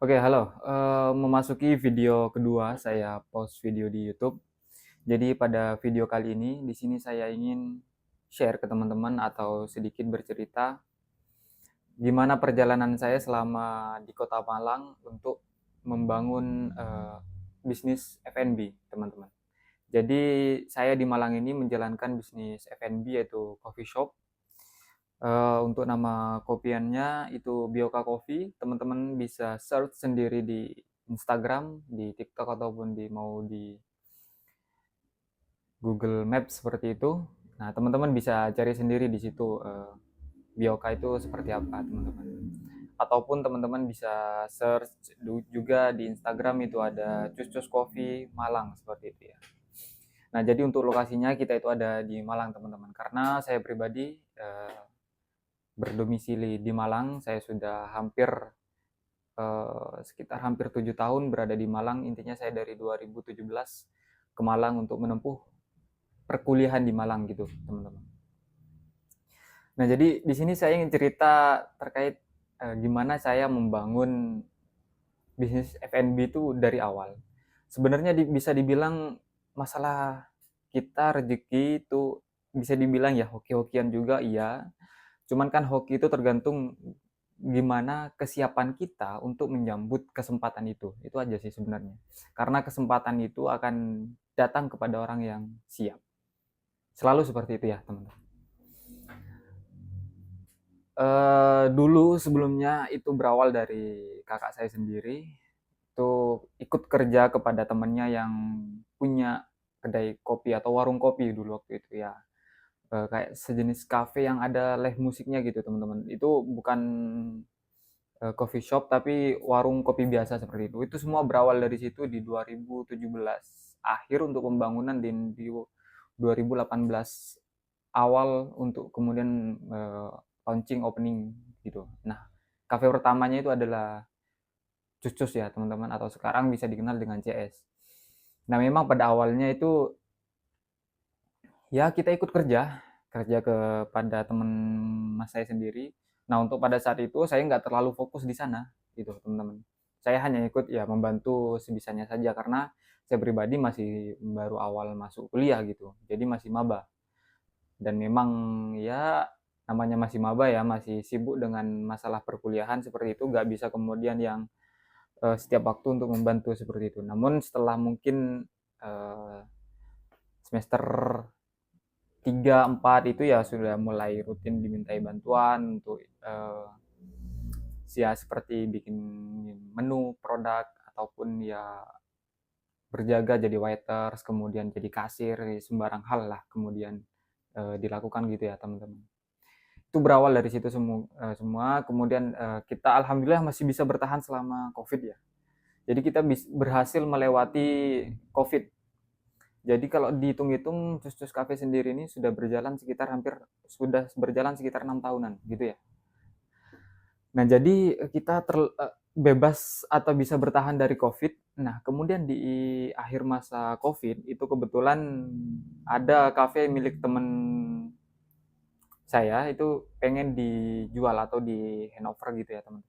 Oke, halo. Memasuki video kedua saya post video di YouTube. Jadi pada video kali ini, di sini saya ingin share ke teman-teman atau sedikit bercerita gimana perjalanan saya selama di Kota Malang untuk membangun bisnis F&B, teman-teman. Jadi saya di Malang ini menjalankan bisnis F&B yaitu coffee shop. Untuk nama kopiannya itu Bioka Coffee, teman-teman bisa search sendiri di Instagram, di TikTok ataupun di Google Maps seperti itu. Nah, teman-teman bisa cari sendiri di situ Bioka itu seperti apa, teman-teman. Ataupun teman-teman bisa search juga di Instagram itu ada Cus Cus Coffee Malang seperti itu ya. Nah, jadi untuk lokasinya kita itu ada di Malang, teman-teman. Karena saya pribadi berdomisili di Malang, saya sudah sekitar hampir 7 tahun berada di Malang. Intinya saya dari 2017 ke Malang untuk menempuh perkuliahan di Malang gitu, teman-teman. Nah, jadi di sini saya ingin cerita terkait gimana saya membangun bisnis F&B itu dari awal. Sebenarnya bisa dibilang masalah kita rezeki itu bisa dibilang ya hoki-hokian juga iya. Cuman kan hoki itu tergantung gimana kesiapan kita untuk menyambut kesempatan itu. Itu aja sih sebenarnya. Karena kesempatan itu akan datang kepada orang yang siap. Selalu seperti itu ya, teman-teman. Dulu sebelumnya itu berawal dari kakak saya sendiri. Itu ikut kerja kepada temannya yang punya kedai kopi atau warung kopi dulu waktu itu ya. Kayak sejenis kafe yang ada live musiknya gitu, teman-teman. Itu bukan coffee shop tapi warung kopi biasa seperti itu. Itu semua berawal dari situ di 2017 akhir untuk pembangunan di 2018 awal untuk kemudian launching opening gitu. Nah, kafe pertamanya itu adalah Cus ya teman-teman atau sekarang bisa dikenal dengan CS. Nah, memang pada awalnya itu ya kita ikut kerja kepada teman mas saya sendiri. Nah, untuk pada saat itu saya nggak terlalu fokus di sana gitu teman-teman. Saya hanya ikut ya membantu sebisanya saja karena saya pribadi masih baru awal masuk kuliah gitu, jadi masih maba. Dan memang ya namanya masih maba ya, masih sibuk dengan masalah perkuliahan seperti itu, nggak bisa kemudian yang setiap waktu untuk membantu seperti itu. Namun setelah mungkin eh, semester 3 4 itu ya sudah mulai rutin dimintai bantuan untuk ya seperti bikin menu produk ataupun ya berjaga jadi waiters, kemudian jadi kasir, sembarang hal lah kemudian dilakukan gitu ya teman-teman. Itu berawal dari situ semua kemudian kita alhamdulillah masih bisa bertahan selama COVID ya. Jadi kita berhasil melewati COVID. Jadi kalau dihitung-hitung Cus Cafe sendiri ini sudah berjalan sekitar 6 tahunan gitu ya. Nah, jadi kita bebas atau bisa bertahan dari COVID. Nah, kemudian di akhir masa COVID itu kebetulan ada kafe milik teman saya itu pengen dijual atau di handover gitu ya, teman.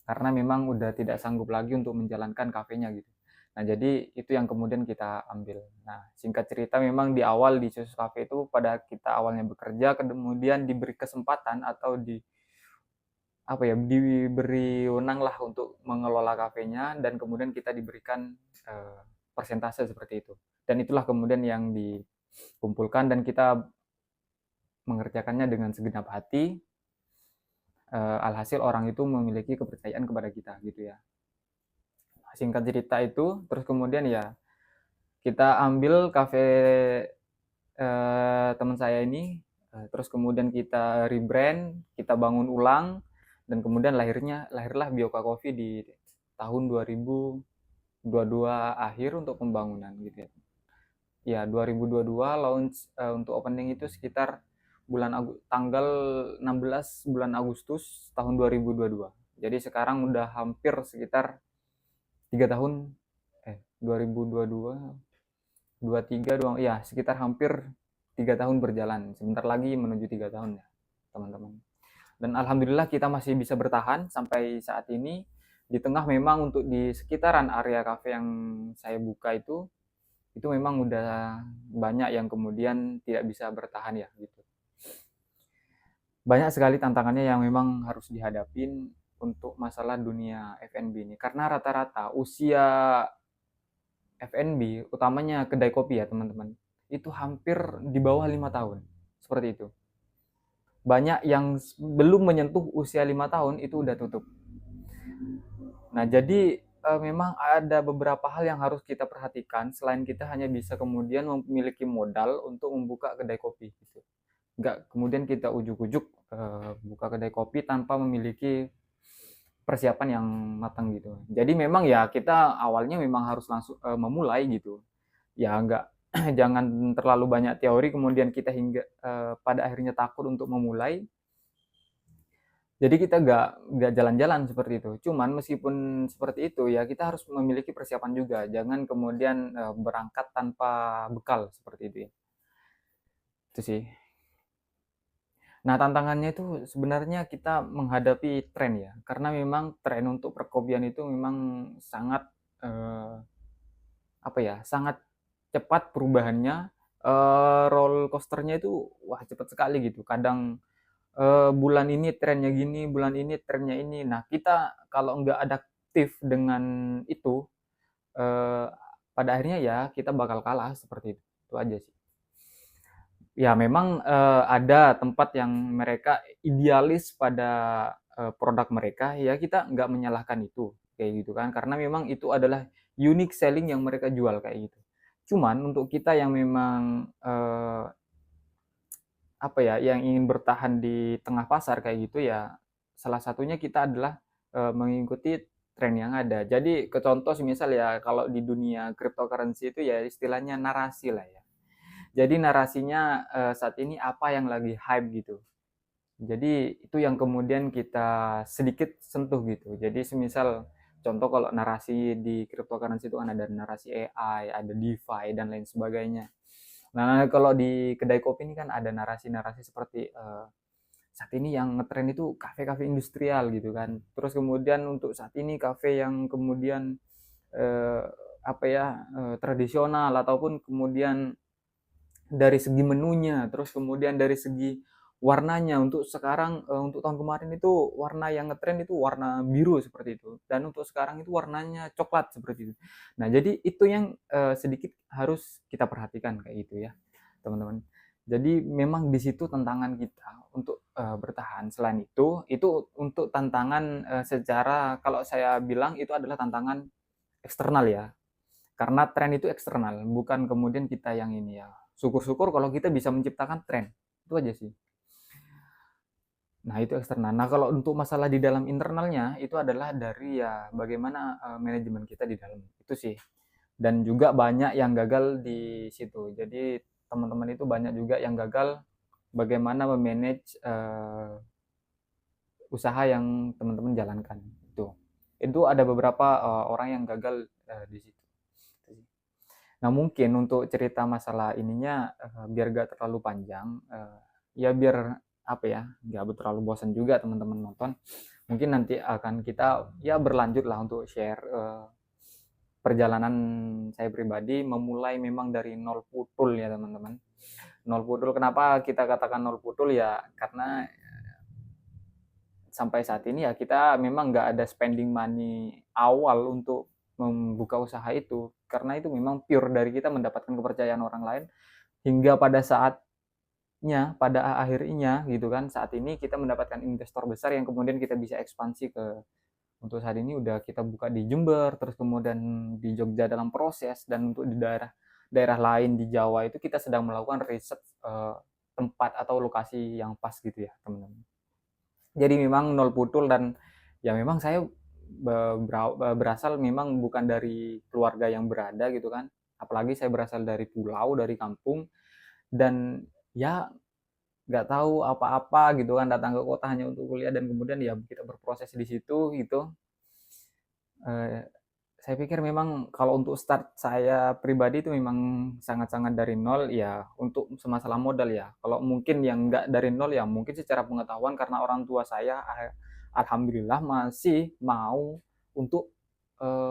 Karena memang udah tidak sanggup lagi untuk menjalankan kafenya gitu. Nah, jadi itu yang kemudian kita ambil. Nah, singkat cerita memang di awal di Susu Cafe itu pada kita awalnya bekerja, kemudian diberi kesempatan atau diberi wenang lah untuk mengelola kafenya dan kemudian kita diberikan persentase seperti itu. Dan itulah kemudian yang dikumpulkan dan kita mengerjakannya dengan segenap hati. Alhasil orang itu memiliki kepercayaan kepada kita gitu ya. Singkat cerita itu terus kemudian ya kita ambil kafe teman saya ini, terus kemudian kita rebrand, kita bangun ulang dan kemudian lahirlah Bioka Coffee di tahun 2022 akhir untuk pembangunan gitu ya. Ya 2022 launch untuk opening itu sekitar tanggal 16 bulan Agustus tahun 2022. Jadi sekarang udah hampir sekitar 3 tahun 2022 23 doang ya sekitar hampir 3 tahun berjalan, sebentar lagi menuju 3 tahun ya teman-teman. Dan alhamdulillah kita masih bisa bertahan sampai saat ini di tengah memang untuk di sekitaran area kafe yang saya buka itu memang udah banyak yang kemudian tidak bisa bertahan ya gitu. Banyak sekali tantangannya yang memang harus dihadapin untuk masalah dunia F&B ini. Karena rata-rata usia F&B, utamanya kedai kopi ya teman-teman, itu hampir di bawah 5 tahun. Seperti itu. Banyak yang belum menyentuh usia 5 tahun itu udah tutup. Nah, jadi memang ada beberapa hal yang harus kita perhatikan selain kita hanya bisa kemudian memiliki modal untuk membuka kedai kopi gitu. Nggak kemudian kita ujuk-ujuk buka kedai kopi tanpa memiliki persiapan yang matang gitu. Jadi memang ya kita awalnya memang harus langsung memulai gitu. Ya nggak jangan terlalu banyak teori kemudian kita hingga pada akhirnya takut untuk memulai. Jadi kita nggak jalan-jalan seperti itu. Cuman meskipun seperti itu ya kita harus memiliki persiapan juga. Jangan kemudian berangkat tanpa bekal seperti itu ya. Itu sih. Nah, tantangannya itu sebenarnya kita menghadapi tren ya, karena memang tren untuk perkopian itu memang sangat, eee, apa ya, sangat cepat perubahannya, roller coaster-nya itu wah cepat sekali gitu. Kadang, bulan ini trennya gini, bulan ini trennya ini. Nah, kita kalau nggak adaptif dengan itu, eee, pada akhirnya ya kita bakal kalah seperti itu aja sih. Ya memang, ada tempat yang mereka idealis pada, produk mereka, ya kita nggak menyalahkan itu, kayak gitu kan. Karena memang itu adalah unique selling yang mereka jual, kayak gitu. Cuman untuk kita yang memang, apa ya, yang ingin bertahan di tengah pasar kayak gitu ya, salah satunya kita adalah, mengikuti tren yang ada. Jadi ke contoh semisal ya, kalau di dunia cryptocurrency itu ya istilahnya narasi lah ya. Jadi narasinya, saat ini apa yang lagi hype gitu. Jadi itu yang kemudian kita sedikit sentuh gitu. Jadi semisal contoh kalau narasi di cryptocurrency itu kan ada narasi AI, ada DeFi dan lain sebagainya. Nah, kalau di kedai kopi ini kan ada narasi-narasi seperti saat ini yang ngetren itu kafe-kafe industrial gitu kan. Terus kemudian untuk saat ini kafe yang kemudian eh, apa ya tradisional ataupun kemudian dari segi menunya, terus kemudian dari segi warnanya untuk sekarang untuk tahun kemarin itu warna yang ngetren itu warna biru seperti itu dan untuk sekarang itu warnanya coklat seperti itu. Nah, jadi itu yang sedikit harus kita perhatikan kayak gitu ya, teman-teman. Jadi memang di situ tantangan kita untuk bertahan. Selain itu untuk tantangan secara kalau saya bilang itu adalah tantangan eksternal ya, karena tren itu eksternal, bukan kemudian kita yang ini ya. Syukur-syukur kalau kita bisa menciptakan tren. Itu aja sih. Nah, itu eksternal. Nah, kalau untuk masalah di dalam internalnya itu adalah dari ya bagaimana manajemen kita di dalam. Itu sih. Dan juga banyak yang gagal di situ. Jadi teman-teman itu banyak juga yang gagal bagaimana memanage usaha yang teman-teman jalankan. Itu ada beberapa orang yang gagal di situ. Nah, mungkin untuk cerita masalah ininya, biar gak terlalu panjang, ya biar apa ya, nggak terlalu bosan juga teman-teman nonton. Mungkin nanti akan kita ya berlanjut lah untuk share perjalanan saya pribadi memulai memang dari nol putul ya teman-teman. Nol putul kenapa kita katakan nol putul ya karena sampai saat ini ya kita memang nggak ada spending money awal untuk membuka usaha itu karena itu memang pure dari kita mendapatkan kepercayaan orang lain hingga pada saatnya pada akhirnya gitu kan saat ini kita mendapatkan investor besar yang kemudian kita bisa ekspansi ke untuk saat ini udah kita buka di Jember terus kemudian di Jogja dalam proses dan untuk di daerah daerah lain di Jawa itu kita sedang melakukan riset tempat atau lokasi yang pas gitu ya teman-teman. Jadi memang nol putul dan ya memang saya berasal memang bukan dari keluarga yang berada gitu kan. Apalagi saya berasal dari pulau, dari kampung dan ya nggak tahu apa-apa gitu kan datang ke kota hanya untuk kuliah dan kemudian ya kita berproses di situ gitu. Eh, saya pikir memang kalau untuk start saya pribadi itu memang sangat-sangat dari nol ya untuk semasalah modal ya. Kalau mungkin yang nggak dari nol ya mungkin secara pengetahuan karena orang tua saya alhamdulillah masih mau untuk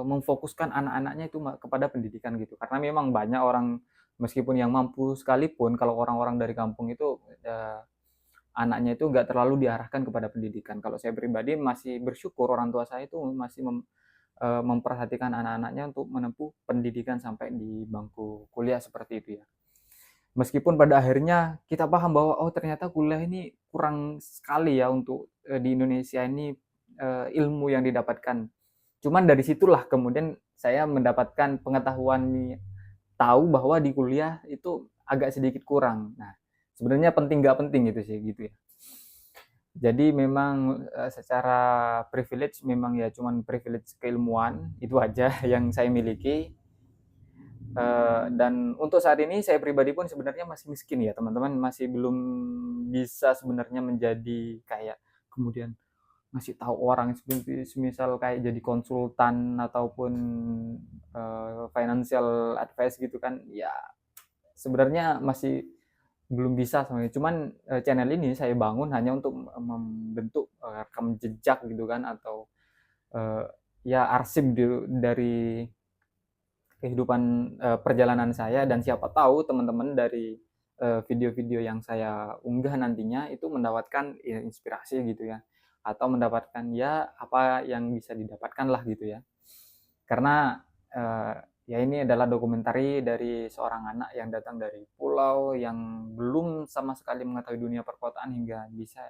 memfokuskan anak-anaknya itu kepada pendidikan gitu. Karena memang banyak orang meskipun yang mampu sekalipun kalau orang-orang dari kampung itu anaknya itu nggak terlalu diarahkan kepada pendidikan. Kalau saya pribadi masih bersyukur orang tua saya itu masih memperhatikan anak-anaknya untuk menempuh pendidikan sampai di bangku kuliah seperti itu ya. Meskipun pada akhirnya kita paham bahwa oh ternyata kuliah ini kurang sekali ya untuk di Indonesia ini ilmu yang didapatkan. Cuman dari situlah kemudian saya mendapatkan pengetahuan, tahu bahwa di kuliah itu agak sedikit kurang. Nah, sebenarnya penting nggak penting gitu sih gitu ya. Jadi memang secara privilege memang ya cuman privilege keilmuan itu aja yang saya miliki. Dan untuk saat ini saya pribadi pun sebenarnya masih miskin ya teman-teman, masih belum bisa sebenarnya menjadi kayak kemudian ngasih tahu orang semisal kayak jadi konsultan ataupun financial advice gitu kan ya, sebenarnya masih belum bisa sebenarnya. Cuman channel ini saya bangun hanya untuk membentuk rekam jejak gitu kan, atau uh, ya arsip dari kehidupan perjalanan saya, dan siapa tahu teman-teman dari video-video yang saya unggah nantinya itu mendapatkan ya, inspirasi gitu ya, atau mendapatkan ya apa yang bisa didapatkan lah gitu ya. Karena ya ini adalah dokumentari dari seorang anak yang datang dari pulau yang belum sama sekali mengetahui dunia perkotaan hingga bisa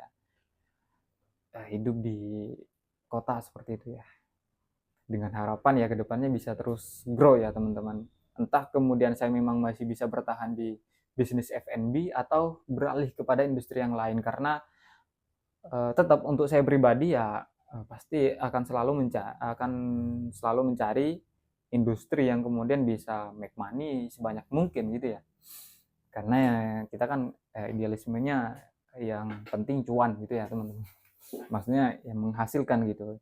hidup di kota seperti itu ya, dengan harapan ya kedepannya bisa terus grow ya teman-teman. Entah kemudian saya memang masih bisa bertahan di bisnis F&B atau beralih kepada industri yang lain, karena tetap untuk saya pribadi ya pasti akan selalu mencari industri yang kemudian bisa make money sebanyak mungkin gitu ya. Karena ya, kita kan idealismenya yang penting cuan gitu ya teman-teman. Maksudnya yang menghasilkan gitu.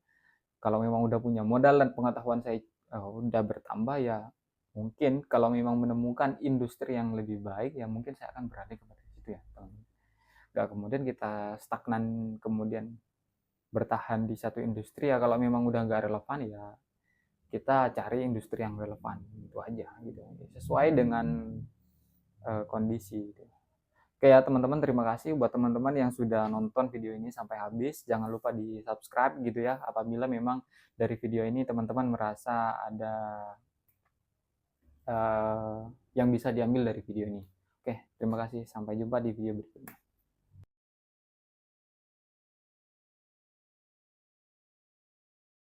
Kalau memang udah punya modal dan pengetahuan saya udah bertambah ya, mungkin kalau memang menemukan industri yang lebih baik ya mungkin saya akan beralih kepada situ ya teman-teman. Gak kemudian kita stagnan kemudian bertahan di satu industri ya, kalau memang udah nggak relevan ya kita cari industri yang relevan, itu aja gitu sesuai dengan kondisi gitu. Oke ya teman-teman, terima kasih buat teman-teman yang sudah nonton video ini sampai habis. Jangan lupa di subscribe gitu ya apabila memang dari video ini teman-teman merasa ada yang bisa diambil dari video ini. Oke, terima kasih, sampai jumpa di video berikutnya.